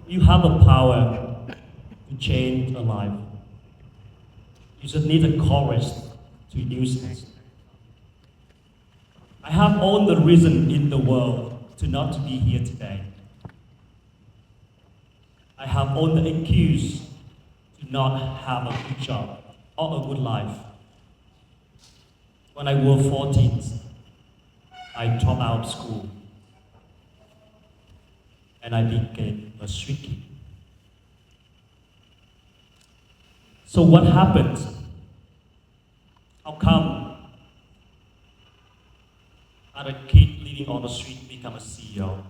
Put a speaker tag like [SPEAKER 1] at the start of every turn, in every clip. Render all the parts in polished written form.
[SPEAKER 1] You have the power to change a life. You just need the courage to use it. I have all the reason in the world to not to be here today. I have all the excuse to not have a good job or a good life. When I was 14, I dropped out of school and I became a street kid. So what happened? How come as a kid living on the street become a CEO?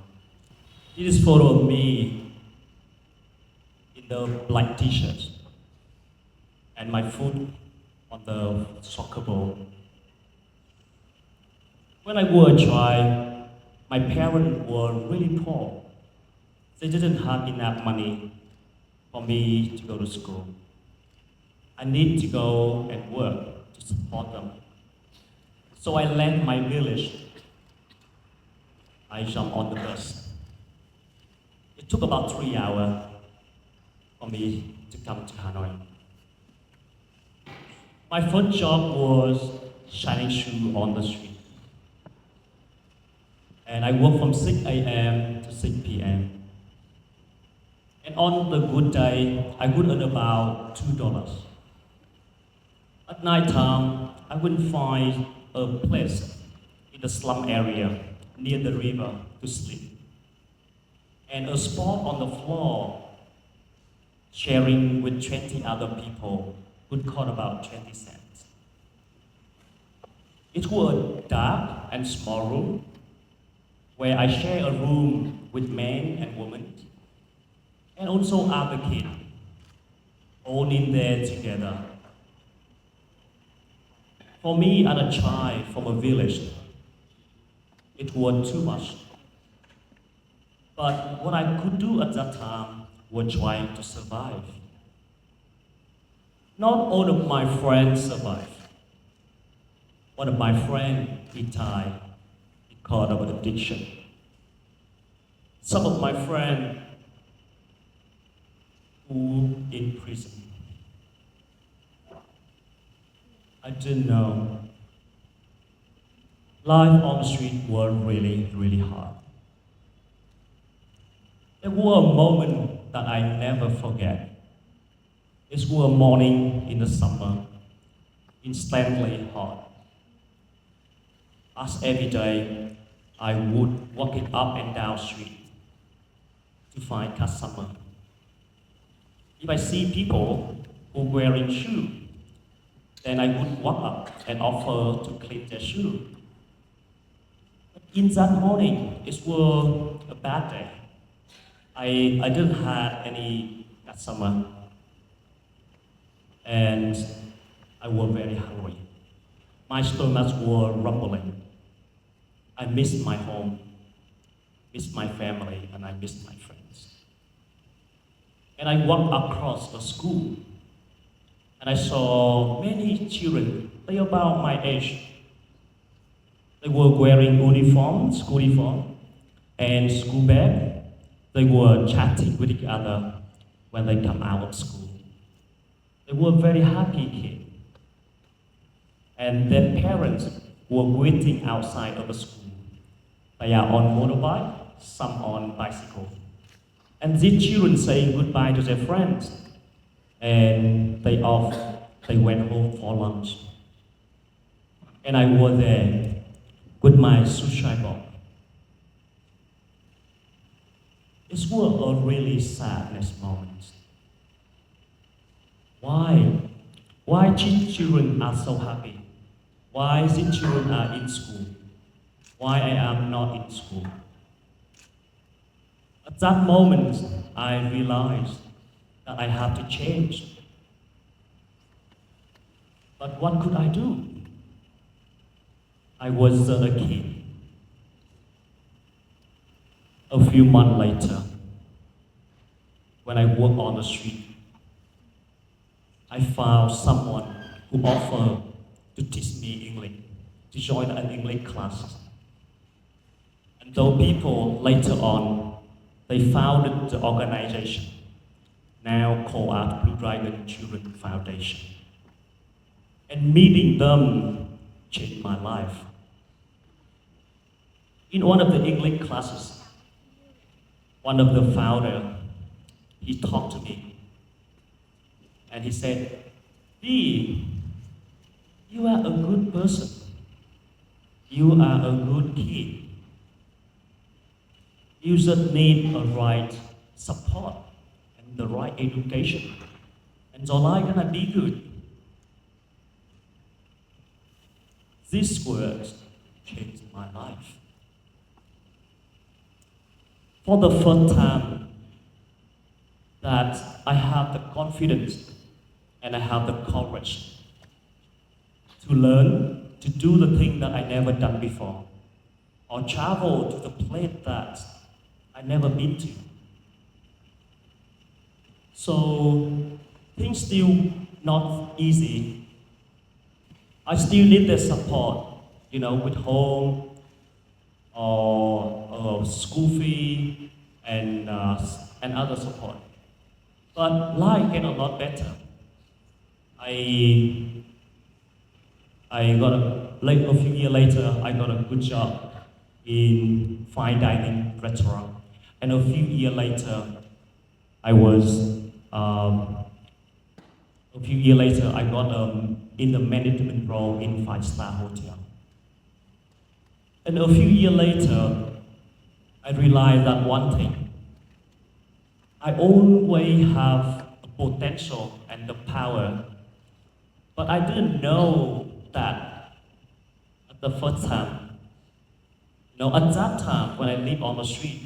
[SPEAKER 1] This is photo of me in the black t-shirt and my foot on the soccer ball. When I was a child, my parents were really poor. They didn't have enough money for me to go to school. I need to go and work to support them. So I left my village. I jumped on the bus. It took about 3 hours for me to come to Hanoi. My first job was shining shoes on the street. And I worked from 6 a.m. to 6 p.m. And on the good day, I would earn about $2. At night time, I would find a place in the slum area near the river to sleep. And a spot on the floor, sharing with 20 other people, would cost about 20 cents. It was a dark and small room where I share a room with men and women, and also other kids, all in there together. For me, as a child from a village, it was too much. But what I could do at that time was trying to survive. Not all of my friends survived. One of my friends, he died because of addiction. Some of my friends who in prison. I didn't know. Life on the street was really, really hard. There was a moment that I never forget. It was a morning in the summer, instantly hot. As every day, I would walk it up and down street to find customer. If I see people who wearing shoes, then I would walk up and offer to clean their shoe. In that morning, it was a bad day. I didn't have any customer, and I was very hungry. My stomach was rumbling. I missed my home, missed my family, and I missed my friends. And I walked across the school, and I saw many children, they about my age. They were wearing uniform, school uniform, and school bag. They were chatting with each other when they come out of school. They were very happy kids. And their parents were waiting outside of the school. They are on motorbike, some on bicycle. And these children saying goodbye to their friends. And they went home for lunch. And I was there with my suicide box. It was a really sadness moment. Why? Why these children are so happy? Why these children are in school? Why I am not in school? At that moment, I realized that I have to change. But what could I do? I was a kid. A few months later, when I worked on the street, I found someone who offered to teach me English, to join an English class. And those people later on They founded the organization, now called out Blue Dragon Children Foundation. And meeting them changed my life. In one of the English classes, one of the founder, he talked to me and he said, "Dee, you are a good person. You are a good kid. You just need the right support and the right education, and your life gonna be good." These words changed my life. For the first time that I have the confidence and I have the courage to learn, to do the thing that I never done before, or travel to the place that I never been to. So things still not easy. I still need the support, with home or school fee and other support. But life get a lot better. A few years later, I got a good job in fine dining restaurant, and a few years later, I got in the management role in 5-star hotel. And a few years later, I realized that one thing: I always have the potential and the power, but I didn't know that at the first time. At that time, when I lived on the street,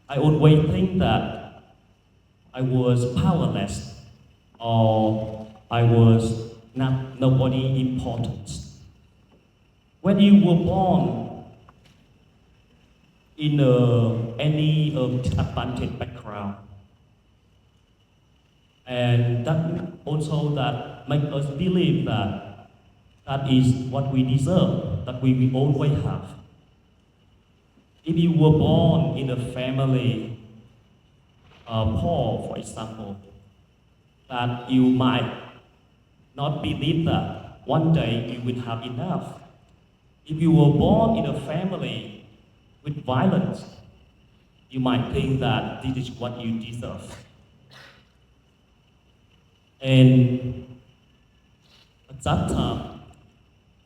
[SPEAKER 1] I always think that I was powerless or I was nobody important. When you were born in any disadvantaged background, and that also that make us believe that that is what we deserve, that we will always have. If you were born in a family poor, for example, that you might not believe that one day you will have enough. If you were born in a family with violence, you might think that this is what you deserve. And at that time,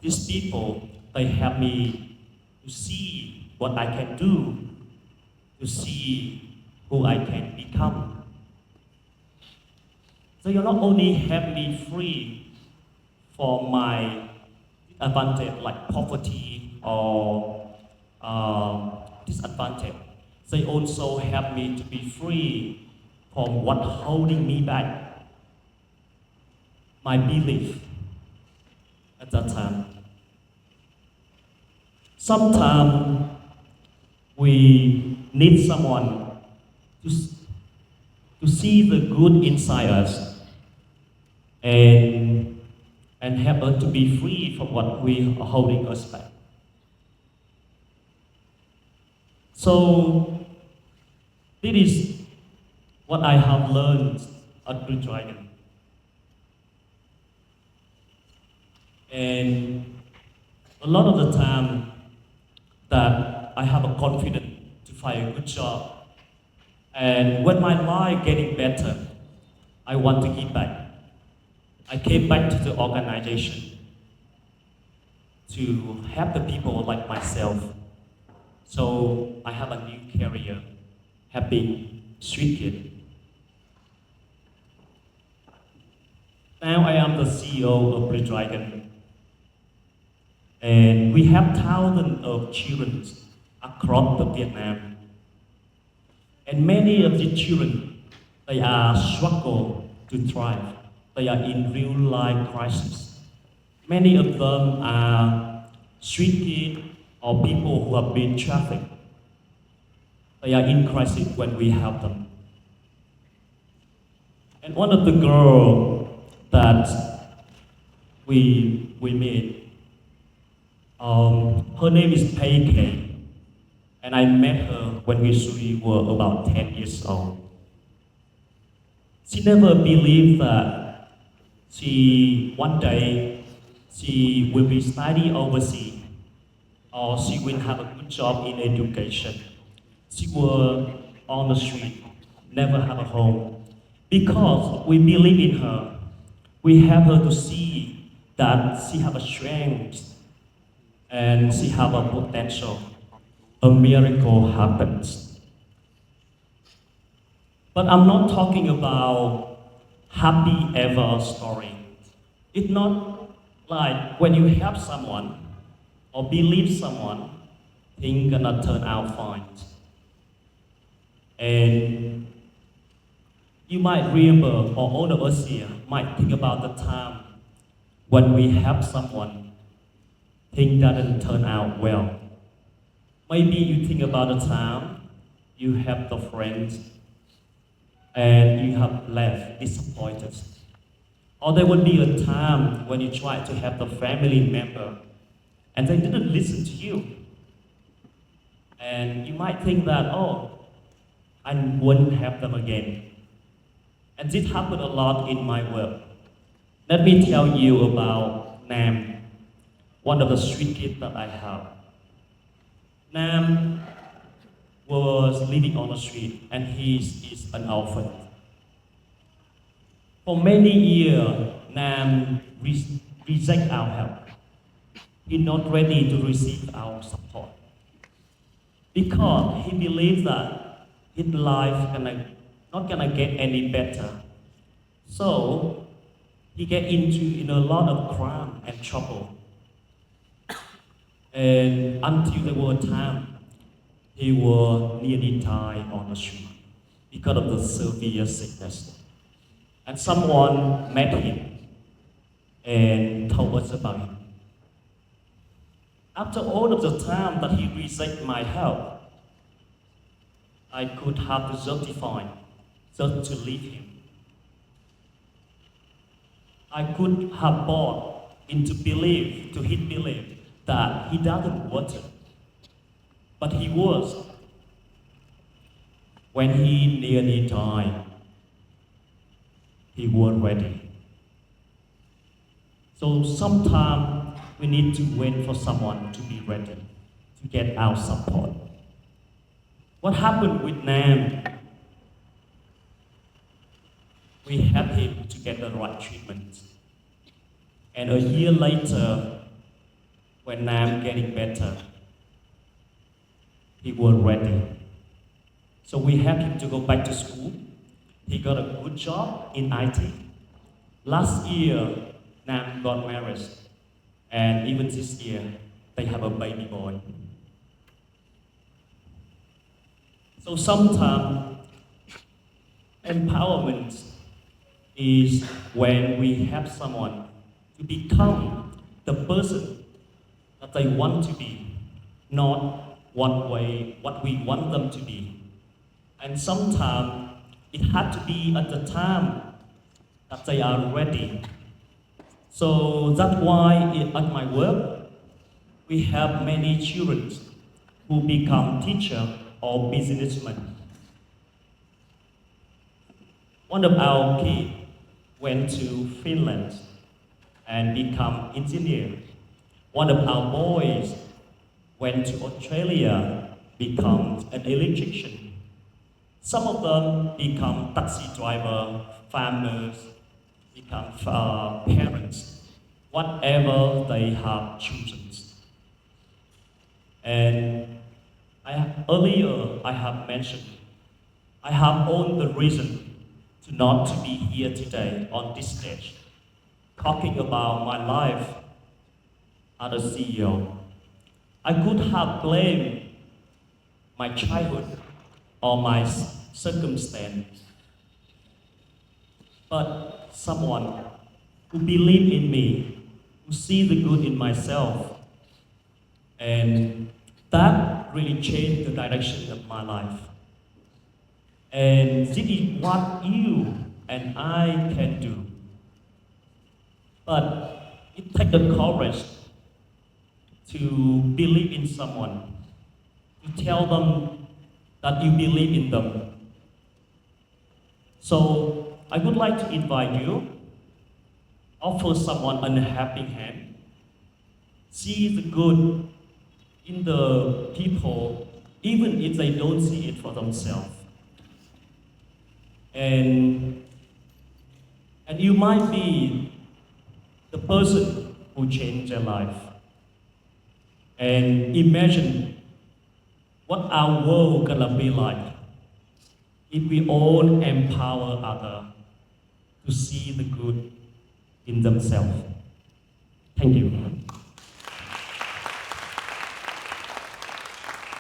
[SPEAKER 1] these people, they help me to see what I can do, to see who I can become. So you not only help me free from my disadvantage like poverty or disadvantage, they also help me to be free from what holding me back, my belief at that time. Sometimes we need someone to see the good inside us and help us to be free from what we are holding us back. So this is what I have learned at Blue Dragon. And a lot of the time that I have a confidence to find a good job, and when my life getting better, I want to give back. I came back to the organization to help the people like myself. So I have a new career, helping street kids. Now I am the CEO of Blue Dragon, and we have thousands of children across the Vietnam. And many of the children, they are struggle to thrive. They are in real life crisis. Many of them are street kids or people who have been trafficked. They are in crisis when we help them. And one of the girls that we met, her name is Pei K. And I met her when we were about 10 years old. She never believed that one day she will be studying overseas or she will have a good job in education. She will on the street, never have a home. Because we believe in her, we help her to see that she have a strength and she have a potential. A miracle happens. But I'm not talking about happy ever story. It's not like when you help someone or believe someone, things gonna turn out fine. And you might remember, or all of us here might think about the time when we help someone, things doesn't turn out well. Maybe you think about the time you help the friends and you have left disappointed. Or there will be a time when you try to help the family member and they didn't listen to you. And you might think that, oh, I won't help them again. And this happened a lot in my work. Let me tell you about Nam, one of the street kids that I have. Nam was living on the street and he is an orphan. For many years, Nam rejected our help. He's not ready to receive our support. Because he believes that his life not gonna get any better. So he get in a lot of crime and trouble. And until there was a time, he was nearly die on the street because of the severe sickness. And someone met him and told us about him. After all of the time that he rejected my help, I could have to justify just to leave him. I could have bought into his belief that he doesn't want it. But he was. When he nearly died, he was ready. So sometimes we need to wait for someone to be ready to get our support. What happened with Nam? We helped him to get the right treatment. And a year later, when Nam getting better, he was ready. So we helped him to go back to school. He got a good job in IT. Last year, Nam got married. And even this year, they have a baby boy. So sometimes empowerment is when we help someone to become the person that they want to be, not what we want them to be. And sometimes it had to be at the time that they are ready. So that's why at my work, we have many children who become teacher or businessmen. One of our kids went to Finland and become engineer. One of our boys went to Australia, become an electrician. Some of them become taxi driver, farmers, become parents, whatever they have chosen. And earlier I have mentioned, I have all the reason to not to be here today on this stage, talking about my life as a CEO. I could have blamed my childhood or my circumstance, but someone who believed in me, who see the good in myself, and that really changed the direction of my life. And this is what you and I can do. But it takes the courage to believe in someone, to tell them that you believe in them. So I would like to invite you, offer someone a helping hand, see the good in the people, even if they don't see it for themselves. And you might be the person who changed their life. And imagine what our world gonna be like if we all empower others to see the good in themselves. Thank you.